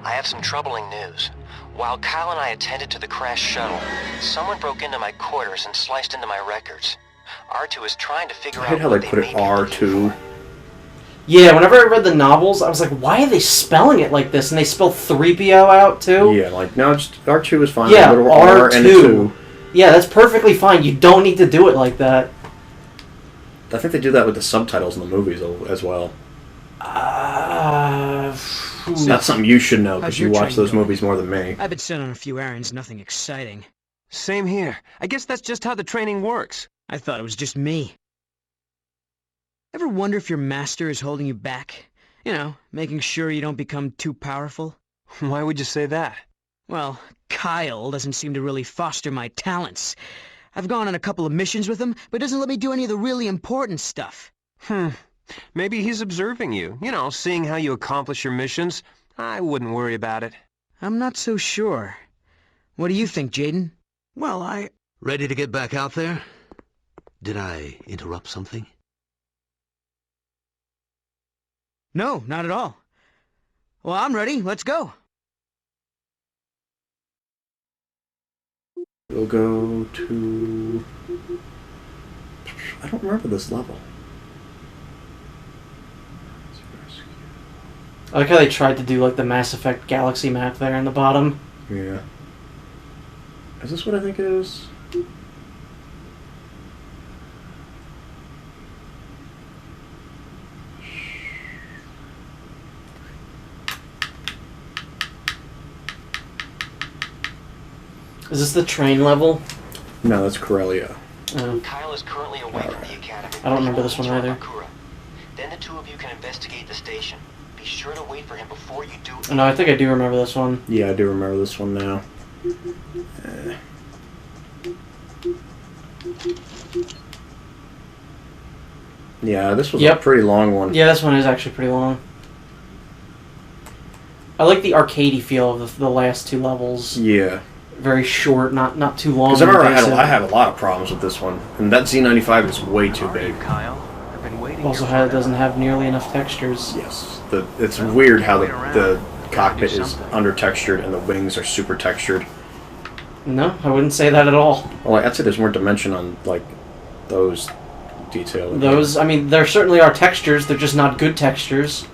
I have some troubling news. While Kyle and I attended to the crashed shuttle, someone broke into my quarters and sliced into my records. R2 is trying to figure I out hate how what they they put may it be looking R2. for. Yeah, whenever I read the novels, I was like, why are they spelling it like this? And they spell 3PO out, too? Yeah, like, no, just R2 is fine. Yeah, A little R and a 2. 2. Yeah, that's perfectly fine. You don't need to do it like that. I think they do that with the subtitles in the movies as well. That's something you should know, because you watch those movies more than me. I've been sent on a few errands, nothing exciting. Same here. I guess that's just how the training works. I thought it was just me. Ever wonder if your master is holding you back? You know, making sure you don't become too powerful? Why would you say that? Well, Kyle doesn't seem to really foster my talents. I've gone on a couple of missions with him, but doesn't let me do any of the really important stuff. Maybe he's observing you. You know, seeing how you accomplish your missions. I wouldn't worry about it. I'm not so sure. What do you think, Jaden? Well, Ready to get back out there? Did I interrupt something? No, not at all. Well, I'm ready. Let's go. We'll go to... I don't remember this level. I like how they tried to do like the Mass Effect galaxy map there in the bottom. Yeah. Is this what I think it is? Is this the train level? No, that's Corellia. Kyle is currently away from the academy. I don't remember this one either. Then the two of you can investigate the station. Be sure to wait for him before you do. No, I think I do remember this one. Yeah, I do remember this one now. Yeah, this was a pretty long one. Yeah, this one is actually pretty long. I like the arcadey feel of the last two levels. Yeah. Very short, not too long. Because I remember I had a lot of problems with this one. And that Z95 is way too big. Kyle, I've been waiting. Also, it doesn't have nearly enough textures. Yes. It's weird how the cockpit is under-textured and the wings are super textured. No, I wouldn't say that at all. Well, I'd say there's more dimension on, like, those details. Those, I mean, there certainly are textures, they're just not good textures.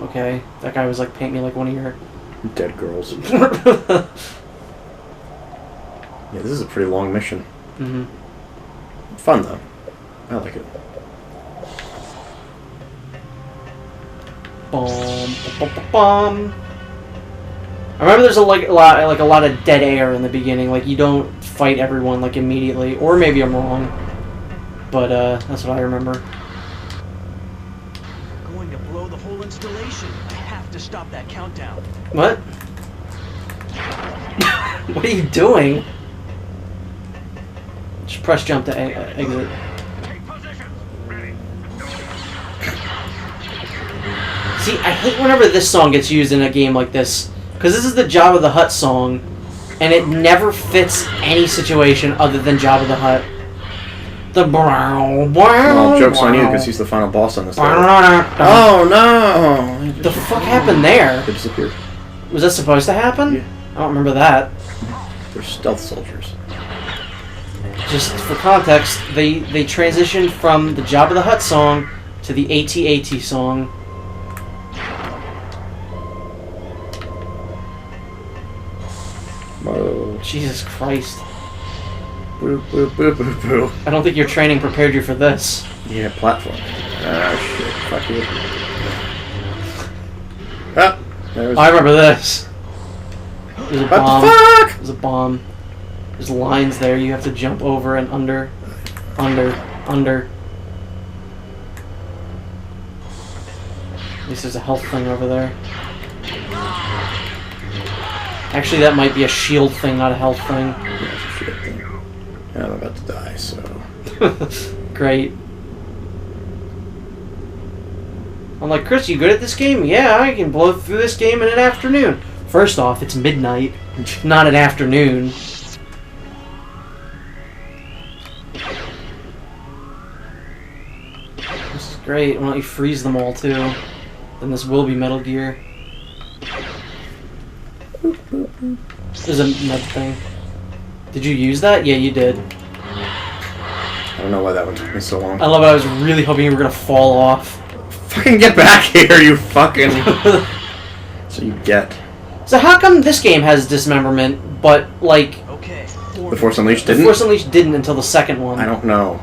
Okay, that guy was like, paint me like one of your... Dead girls. Yeah, this is a pretty long mission. Mm-hmm. Fun, though. I like it. Bum, bum, bum, bum. I remember there's a lot of dead air in the beginning. Like, you don't fight everyone like immediately, or maybe I'm wrong, but that's what I remember. Going to blow the whole installation. I have to stop that countdown. What? What are you doing? Just press jump to exit. See, I hate whenever this song gets used in a game like this, because this is the Jabba the Hutt song, and it never fits any situation other than Jabba the Hutt. The brown. Well, joke's on you, because he's the final boss on this level. Oh no! The fuck happened there? They disappeared. Was that supposed to happen? Yeah. I don't remember that. They're stealth soldiers. Just for context, they transitioned from the Jabba the Hutt song to the AT-AT song. Whoa. Jesus Christ. Boo, boo, boo, boo, boo. I don't think your training prepared you for this. Yeah, platform. Ah, shit. Fuck you. Ah! There's... I remember this. There's a bomb. What the fuck? There's a bomb. There's lines there you have to jump over and under. Under. Under. At least there's a health thing over there. Actually, that might be a shield thing, not a health thing. Yeah, it's a shit thing. And I'm about to die, so... Great. I'm like, Chris, you good at this game? Yeah, I can blow through this game in an afternoon. First off, it's midnight, not an afternoon. This is great. Why don't you freeze them all, too? Then this will be Metal Gear. There's a med thing. Did you use that? Yeah, you did. I don't know why that one took me so long. I love it. I was really hoping you were gonna fall off. Fucking get back here, you fucking... So you get... So how come this game has dismemberment, but, like... The Force Unleashed didn't? The Force Unleashed didn't until the second one. I don't know.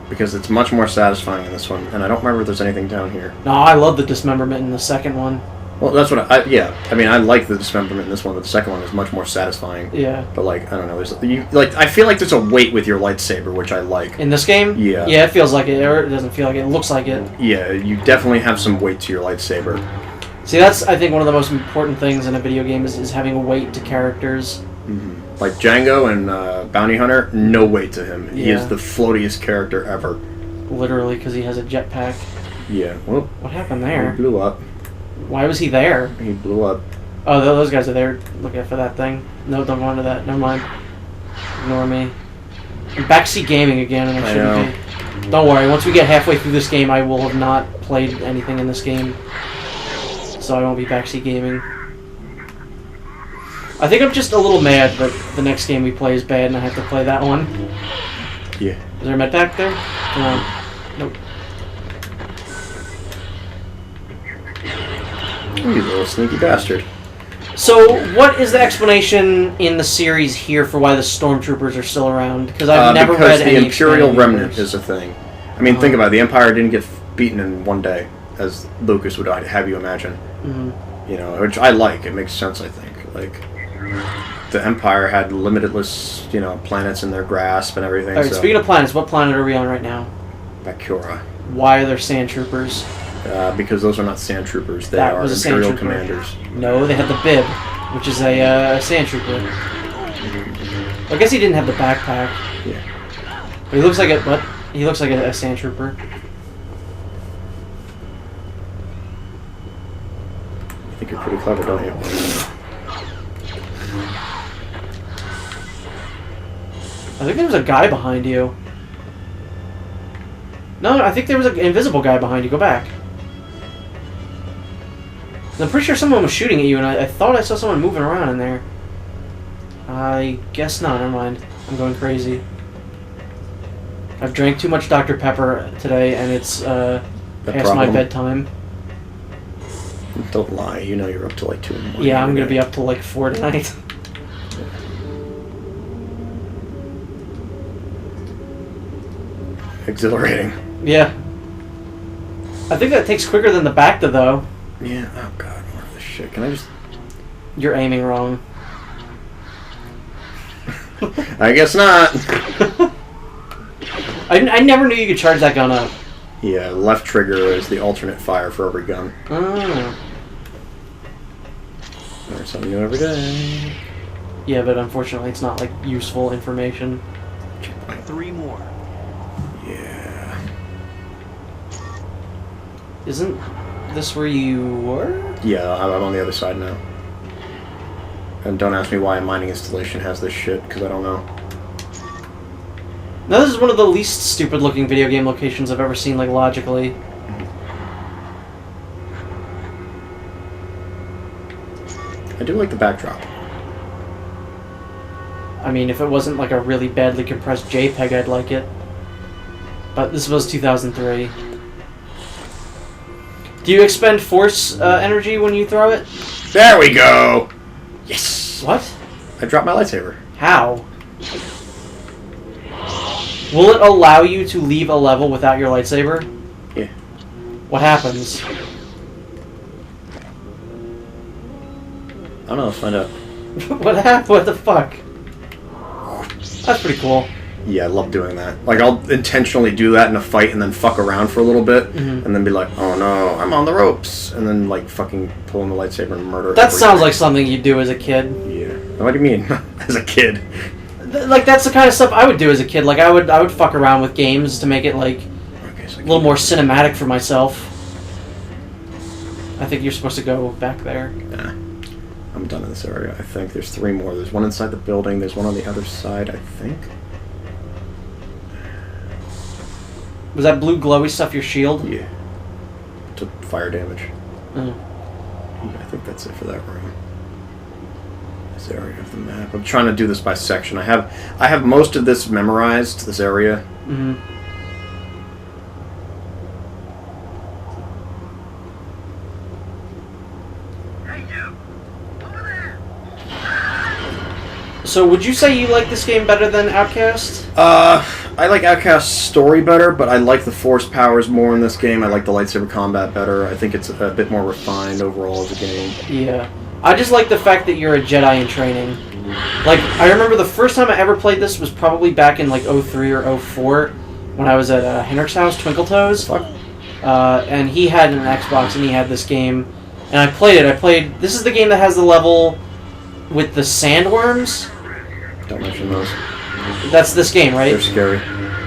Because it's much more satisfying in this one, and I don't remember if there's anything down here. No, I love the dismemberment in the second one. Well, that's what yeah. I mean, I like the dismemberment in this one, but the second one is much more satisfying. Yeah. But, like, I don't know. I feel like there's a weight with your lightsaber, which I like. In this game? Yeah. Yeah, it feels like it, or it doesn't feel like it. It looks like it. Yeah, you definitely have some weight to your lightsaber. See, that's, I think, one of the most important things in a video game is having a weight to characters. Mm-hmm. Like Django and Bounty Hunter, no weight to him. He Yeah. is the floatiest character ever. Literally, because he has a jetpack. Yeah. Well, What happened he there? blew up. Why was he there? He blew up. Oh, those guys are there looking for that thing. No, don't go into that. Never mind. Ignore me. I'm backseat gaming again, and I shouldn't be. Don't worry, once we get halfway through this game, I will have not played anything in this game. So I won't be backseat gaming. I think I'm just a little mad that the next game we play is bad and I have to play that one. Yeah. Is there a med pack there? Come on. Nope. You little sneaky bastard. So, what is the explanation in the series here for why the stormtroopers are still around? Because I've never read any. Because the Imperial explaining Remnant universe. is a thing. I mean, think about it. The Empire didn't get beaten in one day, as Lucas would have you imagine. Mm-hmm. You know, which I like. It makes sense, I think. Like, the Empire had limitless, planets in their grasp and everything. Alright, so speaking of planets, what planet are we on right now? Bakura. Why are there sand troopers? Because those are not sand troopers. They That are was a sand Imperial trooper. commanders. No, they had the bib, which is a sand trooper. I guess he didn't have the backpack. Yeah. But he looks like he looks like a sand trooper. I think you're pretty clever, don't you? I think there was a guy behind you. No, I think there was an invisible guy behind you. Go back. I'm pretty sure someone was shooting at you, and I thought I saw someone moving around in there. I guess not. Never mind. I'm going crazy. I've drank too much Dr. Pepper today, and it's past my bedtime. Don't lie. You know you're up to like 2 in the morning. Yeah, I'm going to be up till like 4 tonight. Exhilarating. Yeah. I think that takes quicker than the Bacta, though. Yeah. Oh god, more of this shit. Can I just? You're aiming wrong. I guess not. I never knew you could charge that gun up. Yeah, left trigger is the alternate fire for every gun. Oh. Learn something new every day. Yeah, but unfortunately it's not, like, useful information. 3 more. Yeah. Isn't this where you were? Yeah, I'm on the other side now. And don't ask me why a mining installation has this shit, because I don't know. No, this is one of the least stupid-looking video game locations I've ever seen, like, logically. I do like the backdrop. I mean, if it wasn't, like, a really badly compressed JPEG, I'd like it. But this was 2003. Do you expend force energy when you throw it? There we go! Yes! What? I dropped my lightsaber. How? Will it allow you to leave a level without your lightsaber? Yeah. What happens? I don't know, let's find out. What happened? What the fuck? That's pretty cool. Yeah, I love doing that. Like, I'll intentionally do that in a fight and then fuck around for a little bit, and then be like, oh no, I'm on the ropes, and then, like, fucking pulling the lightsaber and murder That sounds everything. like something you do as a kid. Yeah. What do you mean? As a kid? Like, that's the kind of stuff I would do as a kid. Like, I would fuck around with games to make it, like, Okay, so a little more cinematic for myself. I think you're supposed to go back there. Nah. I'm done in this area, I think. There's 3 more. There's one inside the building, there's one on the other side, I think. Was that blue glowy stuff your shield? Yeah. Took fire damage. Oh. I think that's it for that room. This area of the map. I'm trying to do this by section. I have most of this memorized, this area. Mm-hmm. So would you say you like this game better than Outcast? I like Outcast's story better, but I like the force powers more in this game. I like the lightsaber combat better. I think it's a bit more refined overall as a game. Yeah. I just like the fact that you're a Jedi in training. Like, I remember the first time I ever played this was probably back in, like, 03 or 04 when I was at Henrik's house, Twinkle Toes. Fuck. And he had an Xbox and he had this game. And I played it. This is the game that has the level with the sandworms. Don't mention those. That's this game, right? They're scary.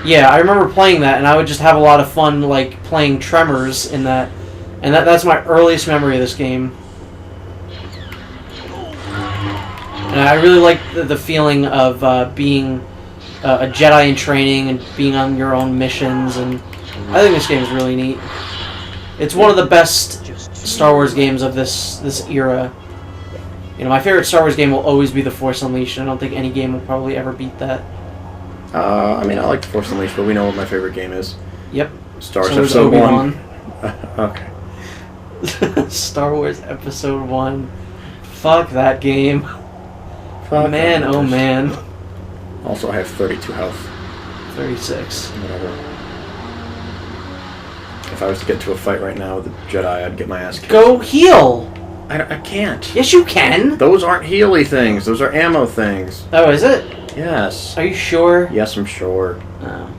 Yeah, I remember playing that, and I would just have a lot of fun, like, playing Tremors in that. And that's my earliest memory of this game. And I really like the feeling of being a Jedi in training and being on your own missions, and I think this game is really neat. It's one of the best Star Wars games of this era. You know, my favorite Star Wars game will always be The Force Unleashed. I don't think any game will probably ever beat that. I mean, I like The Force Unleashed, but we know what my favorite game is. Yep. Star Wars So is Episode Obi-Wan. 1. Okay. Star Wars Episode 1. Fuck that game. Fuck Man, that. oh man. Also, I have 32 health. 36. Whatever. If I was to get to a fight right now with the Jedi, I'd get my ass kicked. Go heal! I can't. Yes, you can! Those aren't healy things. Those are ammo things. Oh, is it? Yes. Are you sure? Yes, I'm sure. Oh.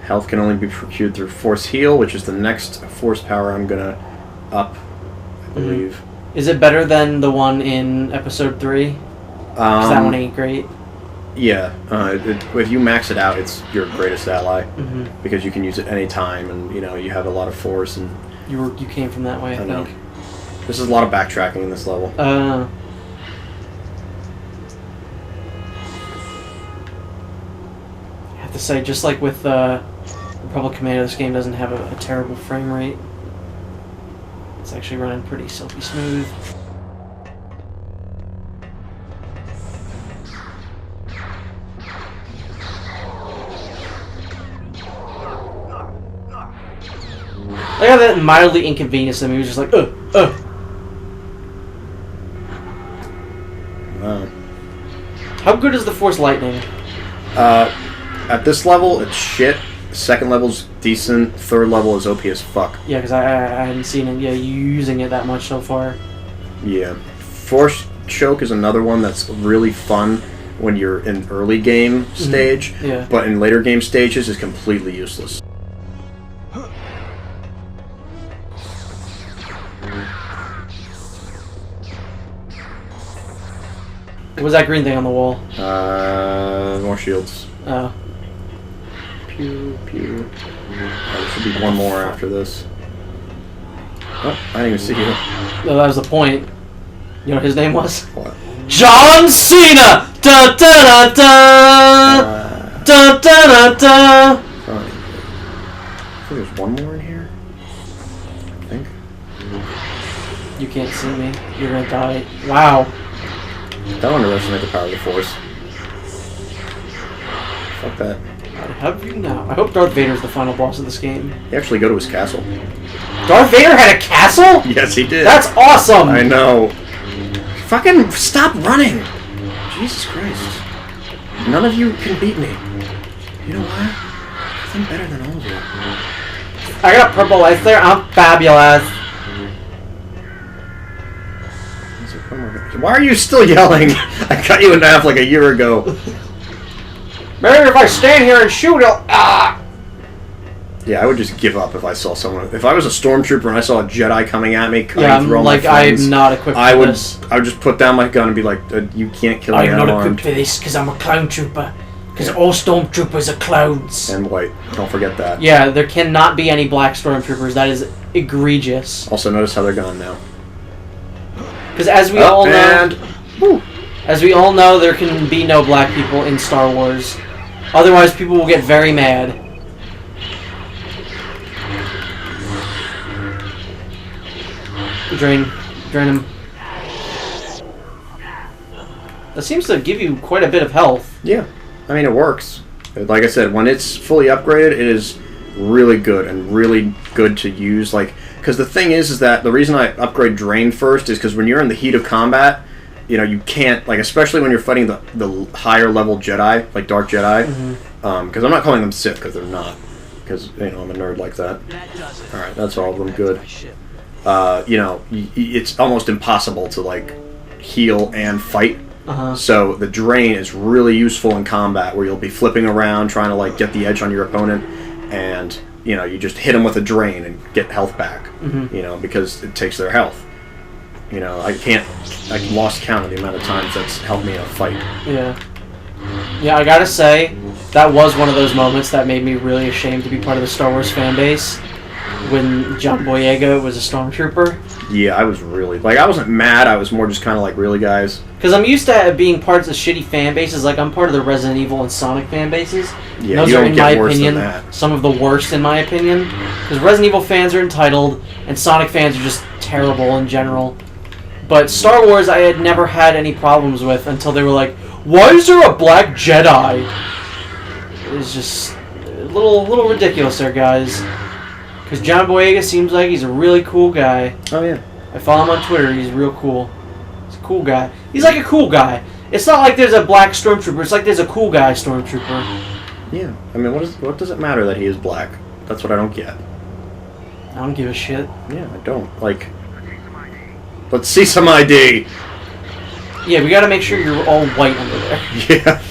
Health can only be procured through Force Heal, which is the next Force power I'm gonna up, I believe. Is it better than the one in Episode 3? Because that one ain't great. Yeah. If you max it out, it's your greatest ally. Mm-hmm. Because you can use it any time, and you know you have a lot of force. And You came from that way, I know. think. This is a lot of backtracking in this level. I have to say, just like with Republic Commando, this game doesn't have a terrible frame rate. It's actually running pretty silky smooth. I got that mildly inconvenienced him. He was just like, How good is the Force Lightning? At this level, it's shit. Second level's decent. Third level is OP as fuck. Yeah, because I hadn't seen it. Yeah, you using it that much so far. Yeah. Force Choke is another one that's really fun when you're in early game stage. Yeah. But in later game stages, is completely useless. What was that green thing on the wall? More shields. Oh. Pew, pew. There should be one more after this. Oh, I didn't even see you. No, that was the point. You know what his name was? What? John Cena! Da da da da! Da da da da! Fine. I think there's one more in here. I think. You can't see me. You're gonna die. Wow. Don't underestimate the power of the Force. Fuck that. I have you now. I hope Darth Vader's the final boss of this game. You actually go to his castle. Darth Vader had a castle? Yes, he did. That's awesome! I know. Fucking stop running! Jesus Christ. None of you can beat me. You know what? I think better than all of you. I got purple lights there. I'm fabulous. Why are you still yelling? I cut you in half like a year ago. Maybe if I stand here and shoot, it'll... Ah! Yeah, I would just give up if I saw someone. If I was a stormtrooper and I saw a Jedi coming at me, cutting Yeah, I'm through all like, my friends, I'm not equipped I for would, this. I would just put down my gun and be like, "You can't kill me. I'm not armed." equipped for this because I'm a clown trooper. Because all stormtroopers are clowns. And white. Don't forget that. Yeah, there cannot be any black stormtroopers. That is egregious. Also, notice how they're gone now. Because as we all know, there can be no black people in Star Wars. Otherwise, people will get very mad. Drain him. That seems to give you quite a bit of health. Yeah. I mean, it works. Like I said, when it's fully upgraded, it is really good and really good to use. Like, because the thing is that the reason I upgrade Drain first is because when you're in the heat of combat, you know, you can't, like, especially when you're fighting the higher level Jedi, like Dark Jedi, because I'm not calling them Sith, because they're not, because, you know, I'm a nerd like that. Alright, that's all of them, good. You know, it's almost impossible to, like, heal and fight. So the Drain is really useful in combat, where you'll be flipping around trying to, like, get the edge on your opponent, and, you know, you just hit them with a Drain and get health back, you know, because it takes their health. You know, I lost count of the amount of times that's helped me in a fight. Yeah. Yeah, I gotta say, that was one of those moments that made me really ashamed to be part of the Star Wars fan base, when John Boyega was a stormtrooper. Yeah, I was really... Like, I wasn't mad, I was more just kind of like, really, guys? Because I'm used to being parts of shitty fan bases, like, I'm part of the Resident Evil and Sonic fan bases. Yeah, those you are, don't in get my worse opinion, than that. some of the worst, in my opinion. Because Resident Evil fans are entitled, and Sonic fans are just terrible in general. But Star Wars I had never had any problems with until they were like, why is there a black Jedi? It was just a little ridiculous there, guys. Because John Boyega seems like he's a really cool guy. Oh, yeah. I follow him on Twitter. He's real cool. He's a cool guy. He's like a cool guy. It's not like there's a black stormtrooper. It's like there's a cool guy stormtrooper. Yeah. I mean, what does it matter that he is black? That's what I don't get. I don't give a shit. Yeah, I don't. Like, let's see some ID. Yeah, we gotta make sure you're all white under there. Yeah.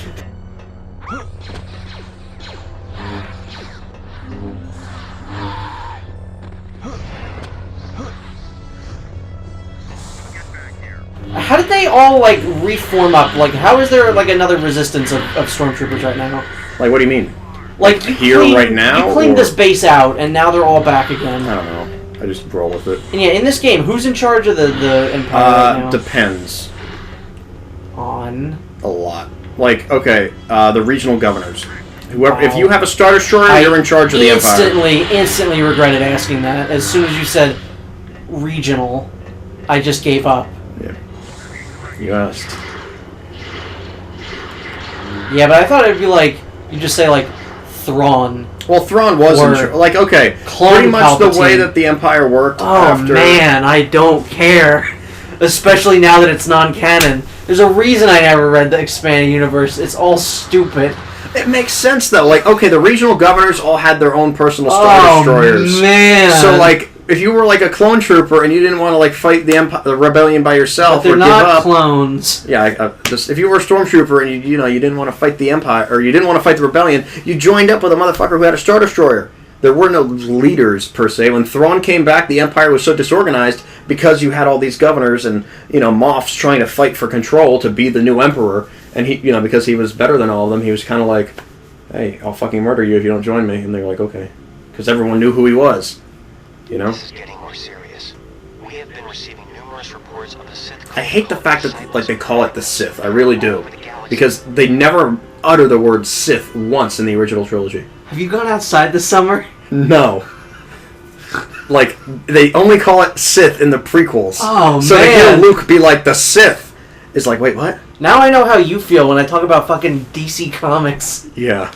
How did they all, like, reform up? Like, how is there, like, another resistance of stormtroopers right now? Like, what do you mean? Like, you here cleaned, right now? You cleaned or... this base out, and now they're all back again. I don't know. I just roll with it. And yeah, in this game, who's in charge of the Empire right now? Depends. On? A lot. Like, okay, the regional governors. Whoever, if you have a Star Destroyer, you're in charge of the Empire. Instantly regretted asking that. As soon as you said regional, I just gave up. Yeah. You asked. Yeah, but I thought it'd be like, you just say, like, Thrawn. Well, Thrawn was in charge. Like, okay, pretty much Palpatine. the way that the Empire worked after... Oh, man, I don't care. Especially now that it's non-canon. There's a reason I never read the expanded universe. It's all stupid. It makes sense, though. Like, okay, the regional governors all had their own personal Star Destroyers. Oh, man. So, like, if you were, like, a clone trooper and you didn't want to, like, fight the rebellion by yourself but they're or not give up... clones. Yeah, if you were a stormtrooper and, you didn't want to fight the Empire, or you didn't want to fight the rebellion, you joined up with a motherfucker who had a Star Destroyer. There were no leaders, per se. When Thrawn came back, the Empire was so disorganized because you had all these governors and, Moffs trying to fight for control to be the new Emperor. And he, because he was better than all of them, he was kind of like, hey, I'll fucking murder you if you don't join me. And they were like, okay. Because everyone knew who he was, This is getting more serious. We have been receiving numerous reports of the Sith... I hate the fact that, like, they call it the Sith. I really do. Because they never utter the word Sith once in the original trilogy. Have you gone outside this summer? No. Like, they only call it Sith in the prequels. Oh, so man. to hear Luke be like, the Sith, is like, wait, what? Now I know how you feel when I talk about fucking DC Comics. Yeah.